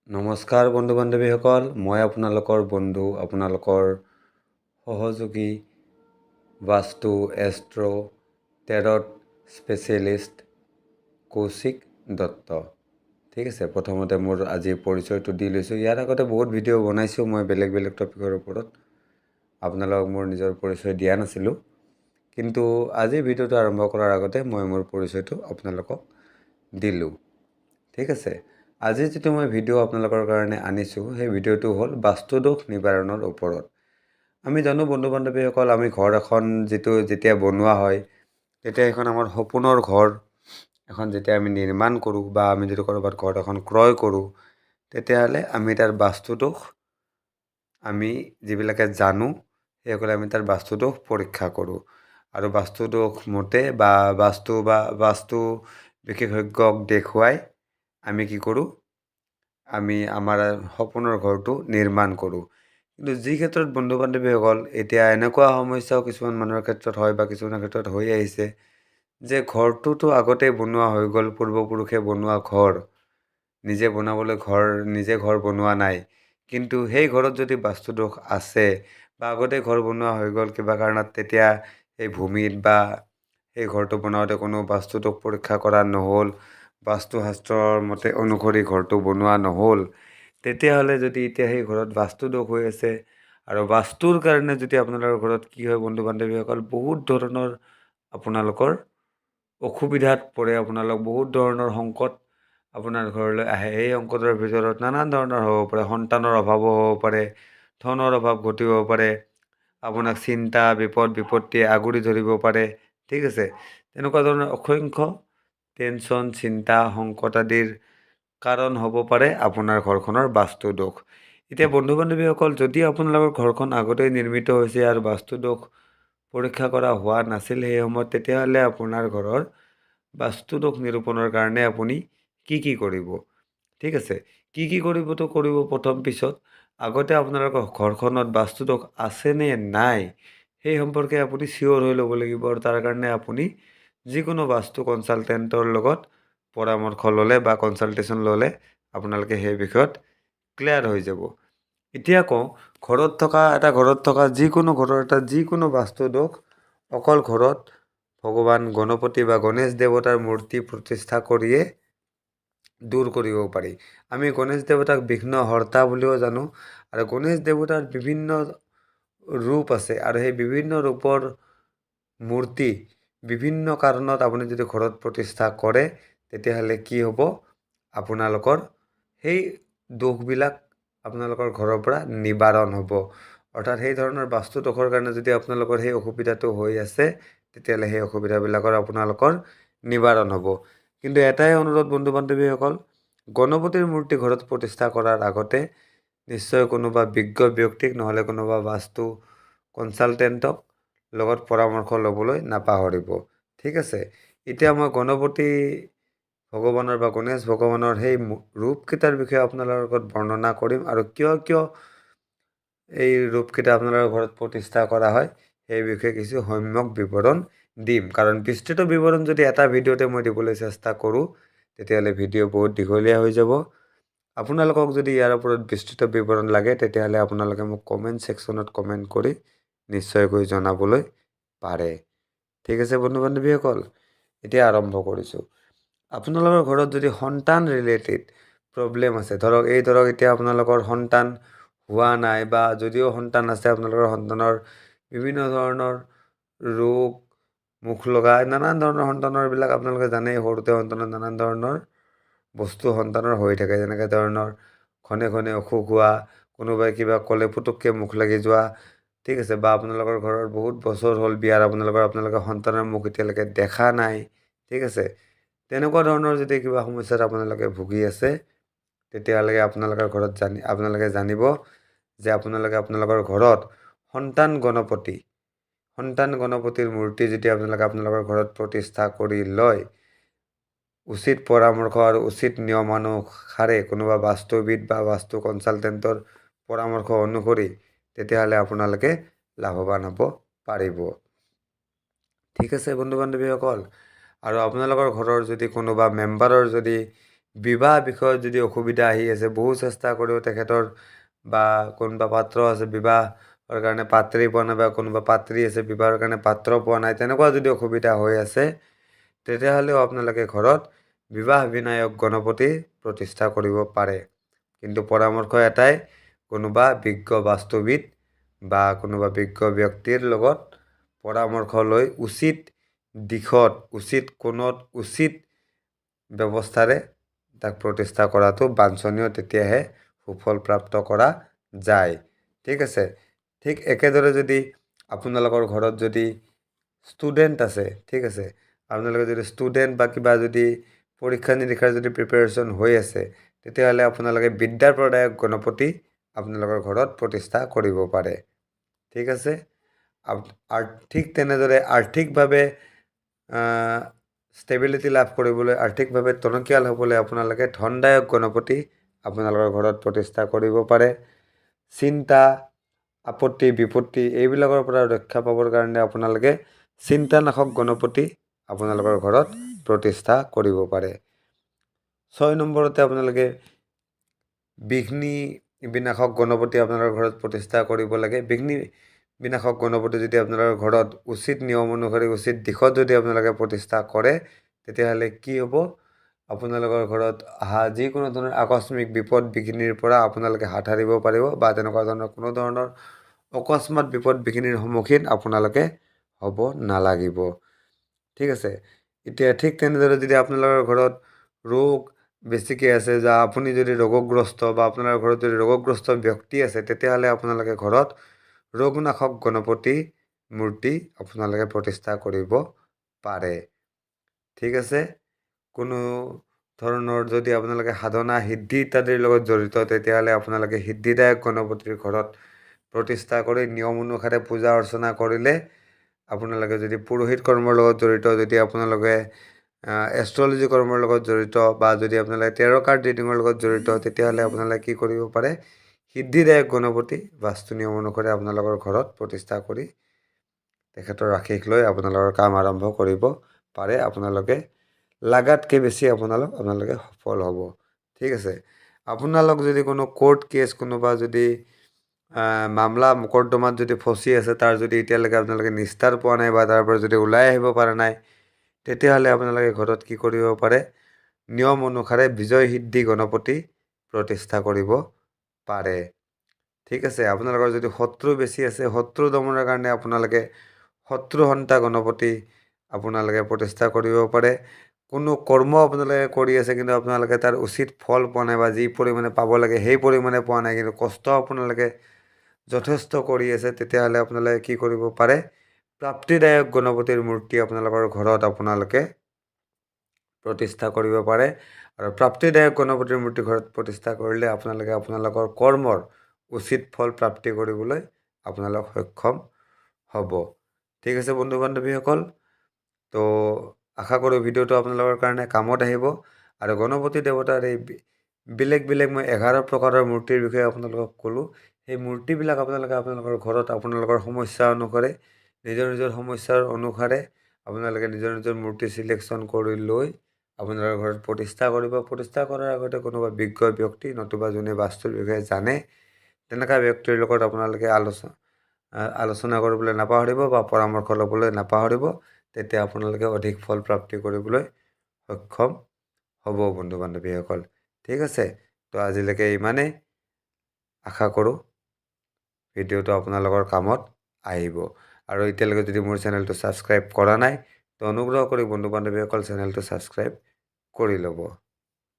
নমস্কাৰ বন্ধু বান্ধৱীসকল, মই আপোনালোকৰ বন্ধু, আপোনালোকৰ সহযোগী বাস্তু এষ্ট্ৰ টেৰট স্পেচিয়েলিষ্ট কৌশিক দত্ত। ঠিক আছে, প্ৰথমতে মোৰ আজি পৰিচয়টো দি লৈছোঁ। ইয়াৰ আগতে বহুত ভিডিঅ' বনাইছোঁ মই বেলেগ বেলেগ টপিকৰ ওপৰত। আপোনালোকক মোৰ নিজৰ পৰিচয় দিয়া নাছিলোঁ, কিন্তু আজি ভিডিঅ'টো আৰম্ভ কৰাৰ আগতে মই মোৰ পৰিচয়টো আপোনালোকক দিলোঁ। ঠিক আছে, আজি যিটো মই ভিডিঅ' আপোনালোকৰ কাৰণে আনিছোঁ, সেই ভিডিঅ'টো হ'ল বাস্তুদোষ নিবাৰণৰ ওপৰত। আমি জানো বন্ধু বান্ধৱীসকল, আমি ঘৰ এখন যেতিয়া বনোৱা হয়, তেতিয়া এখন আমাৰ সপোনৰ ঘৰ এখন যেতিয়া আমি নিৰ্মাণ কৰোঁ বা আমি যদি ক'ৰবাত ঘৰ এখন ক্ৰয় কৰোঁ, তেতিয়াহ'লে আমি তাৰ বাস্তুদোষ আমি যিবিলাকে জানো সেইসকলে আমি তাৰ বাস্তুদোষ পৰীক্ষা কৰোঁ। আৰু বাস্তুদোষ মতে বা বাস্তু বিশেষজ্ঞক দেখুৱাই আমি কি কৰোঁ, আমি আমাৰ সপোনৰ ঘৰটো নিৰ্মাণ কৰোঁ। কিন্তু যি ক্ষেত্ৰত বন্ধু বান্ধৱীসকল এতিয়া এনেকুৱা সমস্যাও কিছুমান মানুহৰ ক্ষেত্ৰত হয় বা কিছুমানৰ ক্ষেত্ৰত হৈ আহিছে যে ঘৰটোতো আগতেই বনোৱা হৈ গ'ল, পূৰ্বপুৰুষে বনোৱা ঘৰ, নিজে ঘৰ বনোৱা নাই, কিন্তু সেই ঘৰত যদি বাস্তুদোষ আছে বা আগতে ঘৰ বনোৱা হৈ গ'ল কিবা কাৰণত, তেতিয়া সেই ভূমিত বা সেই ঘৰটো বনাওঁতে কোনো বাস্তুদোষ পৰীক্ষা কৰা নহ'ল, বাস্তুশাস্ত্ৰৰ মতে অনুসৰি ঘৰটো বনোৱা নহ'ল, তেতিয়াহ'লে যদি এতিয়া সেই ঘৰত বাস্তুদোষ হৈ আছে আৰু বাস্তুৰ কাৰণে যদি আপোনালোকৰ ঘৰত কি হয় বন্ধু বান্ধৱীসকল, বহুত ধৰণৰ আপোনালোকৰ অসুবিধাত পৰে, আপোনালোক বহুত ধৰণৰ সংকট আপোনাৰ ঘৰলৈ আহে। সেই সংকটৰ ভিতৰত নানান ধৰণৰ হ'ব পাৰে, সন্তানৰ অভাৱো হ'ব পাৰে, ধনৰ অভাৱ ঘটিব পাৰে, আপোনাক চিন্তা বিপত্তিয়ে আগুৰি ধৰিব পাৰে। ঠিক আছে, তেনেকুৱা ধৰণৰ অসংখ্য টেনশ্যন, চিন্তা, সংকট আদিৰ কাৰণ হ'ব পাৰে আপোনাৰ ঘৰখনৰ বাস্তুদোষ। এতিয়া বন্ধু বান্ধৱীসকল, যদি আপোনালোকৰ ঘৰখন আগতেই নিৰ্মিত হৈছে আৰু বাস্তুদোষ পৰীক্ষা কৰা হোৱা নাছিল সেই সময়ত, তেতিয়াহ'লে আপোনাৰ ঘৰৰ বাস্তুদোষ নিৰূপণৰ কাৰণে আপুনি কি কৰিব? ঠিক আছে, কি কৰিবতো কৰিব প্ৰথম, পিছত আগতে আপোনালোকৰ ঘৰখনত বাস্তুদোষ আছে নে নাই সেই সম্পৰ্কে আপুনি চিয়'ৰ হৈ ল'ব লাগিব। আৰু তাৰ কাৰণে আপুনি যিকোনো বাস্তু কনচালটেণ্টৰ লগত পৰামৰ্শ ল'লে বা কনচালটেশ্যন ল'লে আপোনালোকে সেই বিষয়ত ক্লিয়াৰ হৈ যাব। এতিয়া কওঁ, ঘৰত থকা যিকোনো বাস্তুদোষ অকল ঘৰত ভগৱান গণপতি বা গণেশ দেৱতাৰ মূৰ্তি প্ৰতিষ্ঠা কৰিয়ে দূৰ কৰিব পাৰি। আমি গণেশ দেৱতাক বিঘ্নহৰ্তা বুলিও জানো, আৰু গণেশ দেৱতাৰ বিভিন্ন ৰূপ আছে, আৰু সেই বিভিন্ন ৰূপৰ মূৰ্তি বিভিন্ন কাৰণত আপুনি যদি ঘৰত প্ৰতিষ্ঠা কৰে, তেতিয়াহ'লে কি হ'ব, আপোনালোকৰ সেই দোষবিলাক আপোনালোকৰ ঘৰৰ পৰা নিবাৰণ হ'ব। অৰ্থাৎ সেই ধৰণৰ বাস্তুদোষৰ কাৰণে যদি আপোনালোকৰ সেই অসুবিধাটো হৈ আছে, তেতিয়াহ'লে সেই অসুবিধাবিলাকৰ আপোনালোকৰ নিবাৰণ হ'ব। কিন্তু এটাই অনুৰোধ বন্ধু বান্ধৱীসকল, গণপতিৰ মূৰ্তি ঘৰত প্ৰতিষ্ঠা কৰাৰ আগতে নিশ্চয় কোনোবা বিজ্ঞ ব্যক্তিক নহ'লে কোনোবা বাস্তু কনচালটেণ্টক লগত পৰামৰ্শ ল'বলৈ নাপাহৰিব। ঠিক আছে, এতিয়া মই গণপতি ভগৱানৰ বা গণেশ ভগৱানৰ সেই ৰূপকেইটাৰ বিষয়ে আপোনালোকৰ লগত বৰ্ণনা কৰিম, আৰু কিয় এই ৰূপকেইটা আপোনালোকৰ ঘৰত প্ৰতিষ্ঠা কৰা হয় সেই বিষয়ে কিছু সম্যক বিৱৰণ দিম। কাৰণ বিস্তৃত বিৱৰণ যদি এটা ভিডিঅ'তে মই দিবলৈ চেষ্টা কৰোঁ, তেতিয়াহ'লে ভিডিঅ' বহুত দীঘলীয়া হৈ যাব। আপোনালোকক যদি ইয়াৰ ওপৰত বিস্তৃত বিৱৰণ লাগে, তেতিয়াহ'লে আপোনালোকে মোক কমেণ্ট ছেকশ্যনত কমেণ্ট কৰি নিশ্চয়কৈ জনাবলৈ পাৰে। ঠিক আছে বন্ধু বান্ধৱীসকল, এতিয়া আৰম্ভ কৰিছোঁ। আপোনালোকৰ ঘৰত যদি সন্তান ৰিলেটেড প্ৰব্লেম আছে, ধৰক এতিয়া আপোনালোকৰ সন্তান হোৱা নাই, বা যদিও সন্তান আছে আপোনালোকৰ সন্তানৰ বিভিন্ন ধৰণৰ ৰোগ, মুখ লগা, নানান ধৰণৰ সন্তানৰবিলাক আপোনালোকে জানেই, সৰুতে সন্তানৰ নানান ধৰণৰ বস্তু সন্তানৰ হৈ থাকে, যেনেকৈ ধৰণৰ ঘনে অসুখ হোৱা, কোনোবাই কিবা ক'লে পুতুককৈ মুখ লাগি যোৱা। ঠিক আছে, বা আপোনালোকৰ ঘৰৰ বহুত বছৰ হ'ল বিয়াৰ, আপোনালোকে সন্তানৰ মুখ এতিয়ালৈকে দেখা নাই। ঠিক আছে, তেনেকুৱা ধৰণৰ যদি কিবা সমস্যাত আপোনালোকে ভুগি আছে, তেতিয়াহ'লে আপোনালোকে জানিব যে আপোনালোকৰ ঘৰত সন্তান গণপতিৰ মূৰ্তি যদি আপোনালোকৰ ঘৰত প্ৰতিষ্ঠা কৰি লয়, উচিত পৰামৰ্শ আৰু উচিত নিয়মানুসাৰে কোনোবা বাস্তুবিদ বা বাস্তু কনচালটেণ্টৰ পৰামৰ্শ অনুসৰি, তেতিয়াহ'লে আপোনালোকে লাভৱান হ'ব পাৰিব। ঠিক আছে বন্ধু বান্ধৱীসকল, আৰু আপোনালোকৰ ঘৰৰ যদি কোনোবা মেম্বাৰৰ যদি বিবাহ বিষয়ত যদি অসুবিধা আহি আছে, বহু চেষ্টা কৰিও তেখেতৰ বা কোনোবা পাত্ৰ আছে বিবাহৰ কাৰণে পাত্ৰী পোৱা নাই, বা কোনোবা পাত্ৰী আছে বিবাহৰ কাৰণে পাত্ৰ পোৱা নাই, তেনেকুৱা যদি অসুবিধা হৈ আছে, তেতিয়াহ'লেও আপোনালোকে ঘৰত বিবাহ বিনায়ক গণপতি প্ৰতিষ্ঠা কৰিব পাৰে। কিন্তু পৰামৰ্শ এটাই, কোনোবা বিজ্ঞ বাস্তুবিদ বা কোনোবা বিজ্ঞ ব্যক্তিৰ লগত পৰামৰ্শ লৈ উচিত দিশত, উচিত কোণত, উচিত ব্যৱস্থাৰে তাক প্ৰতিষ্ঠা কৰাটো বাঞ্ছনীয়, তেতিয়াহে সুফল প্ৰাপ্ত কৰা যায়। ঠিক আছে। ঠিক একেদৰে যদি আপোনালোকৰ ঘৰত যদি ষ্টুডেণ্ট আছে, ঠিক আছে, আপোনালোকে যদি ষ্টুডেণ্ট বা কিবা যদি পৰীক্ষা নিৰীক্ষাৰ যদি প্ৰিপেৰেশ্যন হৈ আছে, তেতিয়াহ'লে আপোনালোকে বিদ্যাৰ প্ৰদায়ক গণপতি আপোনালোকৰ ঘৰত প্ৰতিষ্ঠা কৰিব পাৰে। ঠিক আছে। ঠিক তেনেদৰে আৰ্থিকভাৱে ষ্টেবিলিটি লাভ কৰিবলৈ, আৰ্থিকভাৱে টনকিয়াল হ'বলৈ আপোনালোকে ধনদায়ক গণপতি আপোনালোকৰ ঘৰত প্ৰতিষ্ঠা কৰিব পাৰে। চিন্তা, আপত্তি, বিপত্তি এইবিলাকৰ পৰা ৰক্ষা পাবৰ কাৰণে আপোনালোকে চিন্তানাশক গণপতি আপোনালোকৰ ঘৰত প্ৰতিষ্ঠা কৰিব পাৰে। 6 নম্বৰতে আপোনালোকে বিঘ্নি বিনাশক গণপতি আপোনালোকৰ ঘৰত প্ৰতিষ্ঠা কৰিব লাগে। বিঘ্নি বিনাশক গণপতি যদি আপোনালোকৰ ঘৰত উচিত নিয়ম অনুসৰি, উচিত দিশত যদি আপোনালোকে প্ৰতিষ্ঠা কৰে, তেতিয়াহ'লে কি হ'ব, আপোনালোকৰ ঘৰত অহা যিকোনো ধৰণৰ আকস্মিক বিপদ বিঘিনিৰ পৰা আপোনালোকে হাত সাৰিব পাৰিব, বা তেনেকুৱা ধৰণৰ কোনো ধৰণৰ অকস্মাত বিপদ বিঘিনিৰ সন্মুখীন আপোনালোকে হ'ব নালাগিব। ঠিক আছে। এতিয়া ঠিক তেনেদৰে যদি আপোনালোকৰ ঘৰত ৰোগ বেছিকৈ আছে, বা আপুনি যদি ৰোগগ্ৰস্ত, বা আপোনাৰ ঘৰত যদি ৰোগগ্ৰস্ত ব্যক্তি আছে, তেতিয়াহ'লে আপোনালোকে ঘৰত ৰোগনাশক গণপতি মূৰ্তি আপোনালোকে প্ৰতিষ্ঠা কৰিব পাৰে। ঠিক আছে। কোনো ধৰণৰ যদি আপোনালোকে সাধনা সিদ্ধি ইত্যাদিৰ লগত জড়িত, তেতিয়াহ'লে আপোনালোকে সিদ্ধিদায়ক গণপতিৰ ঘৰত প্ৰতিষ্ঠা কৰি নিয়ম অনুসাৰে পূজা অৰ্চনা কৰিলে, আপোনালোকে যদি পুৰোহিত কৰ্মৰ লগত জড়িত, যদি আপোনালোকে এষ্ট্ৰলজি কৰ্মৰ লগত জড়িত, বা যদি আপোনালোকে টেৰ কাৰ্ড ৰিডিঙৰ লগত জড়িত, তেতিয়াহ'লে আপোনালোকে কি কৰিব পাৰে, সিদ্ধিদায়ক গণপতি বাস্তু নিয়ম অনুসাৰে আপোনালোকৰ ঘৰত প্ৰতিষ্ঠা কৰি তেখেতৰ আশীষ লৈ আপোনালোকৰ কাম আৰম্ভ কৰিব পাৰে। আপোনালোকে লাগাতকৈ বেছি আপোনালোকে সফল হ'ব। ঠিক আছে। আপোনালোক যদি কোনো কোৰ্ট কেছ, কোনোবা যদি মামলা মোকৰ্দমাত যদি ফচি আছে, তাৰ যদি এতিয়ালৈকে আপোনালোকে নিস্তাৰ পোৱা নাই, বা তাৰ পৰা যদি ওলাই আহিব পৰা নাই, তেতিয়াহ'লে আপোনালোকে ঘৰত কি কৰিব পাৰে, নিয়ম অনুসাৰে বিজয় সিদ্ধি গণপতি প্ৰতিষ্ঠা কৰিব পাৰে। ঠিক আছে। আপোনালোকৰ যদি শত্ৰু বেছি আছে, শত্ৰু দমনৰ কাৰণে আপোনালোকে শত্ৰু হন্তা গণপতি আপোনালোকে প্ৰতিষ্ঠা কৰিব পাৰে। কোনো কৰ্ম আপোনালোকে কৰি আছে, কিন্তু আপোনালোকে তাৰ উচিত ফল পোৱা নাই, বা যি পৰিমাণে পাব লাগে সেই পৰিমাণে পোৱা নাই, কিন্তু কষ্ট আপোনালোকে যথেষ্ট কৰি আছে, তেতিয়াহ'লে আপোনালোকে কি কৰিব পাৰে, প্ৰাপ্তিদায়ক গণপতিৰ মূৰ্তি আপোনালোকৰ ঘৰত আপোনালোকে প্ৰতিষ্ঠা কৰিব পাৰে। আৰু প্ৰাপ্তিদায়ক গণপতিৰ মূৰ্তি ঘৰত প্ৰতিষ্ঠা কৰিলে আপোনালোকে আপোনালোকৰ কৰ্মৰ উচিত ফল প্ৰাপ্তি কৰিবলৈ আপোনালোক সক্ষম হ'ব। ঠিক আছে বন্ধু বান্ধৱীসকল। তো আশা কৰোঁ ভিডিঅ'টো আপোনালোকৰ কাৰণে কামত আহিব। আৰু গণপতি দেৱতাৰ এই বেলেগ বেলেগ মই 11 প্ৰকাৰৰ মূৰ্তিৰ বিষয়ে আপোনালোকক ক'লোঁ। সেই মূৰ্তিবিলাক আপোনালোকে আপোনালোকৰ ঘৰত আপোনালোকৰ সমস্যা অনুসাৰে, নিজৰ নিজৰ সমস্যাৰ অনুসাৰে আপোনালোকে নিজৰ নিজৰ মূৰ্তি চিলেকশ্যন কৰি লৈ আপোনালোকৰ ঘৰত প্ৰতিষ্ঠা কৰিব। প্ৰতিষ্ঠা কৰাৰ আগতে কোনোবা বিজ্ঞ ব্যক্তি, নতুবা যোনে বাস্তুৰ বিষয়ে জানে, তেনেকুৱা ব্যক্তিৰ লগত আপোনালোকে আলোচনা কৰিবলৈ নাপাহৰিব, বা পৰামৰ্শ ল'বলৈ নাপাহৰিব। তেতিয়া আপোনালোকে অধিক ফল প্ৰাপ্তি কৰিবলৈ সক্ষম হ'ব বন্ধু বান্ধৱীসকল। ঠিক আছে। তো আজিলৈকে ইমানেই। আশা কৰোঁ ভিডিঅ'টো আপোনালোকৰ কামত আহিব। আৰু এতিয়ালৈকে যদি মোৰ চেনেলটো ছাবস্ক্ৰাইব কৰা নাই, তো অনুগ্ৰহ কৰি বন্ধু বান্ধৱীসকল চেনেলটো ছাবস্ক্ৰাইব কৰি ল'ব।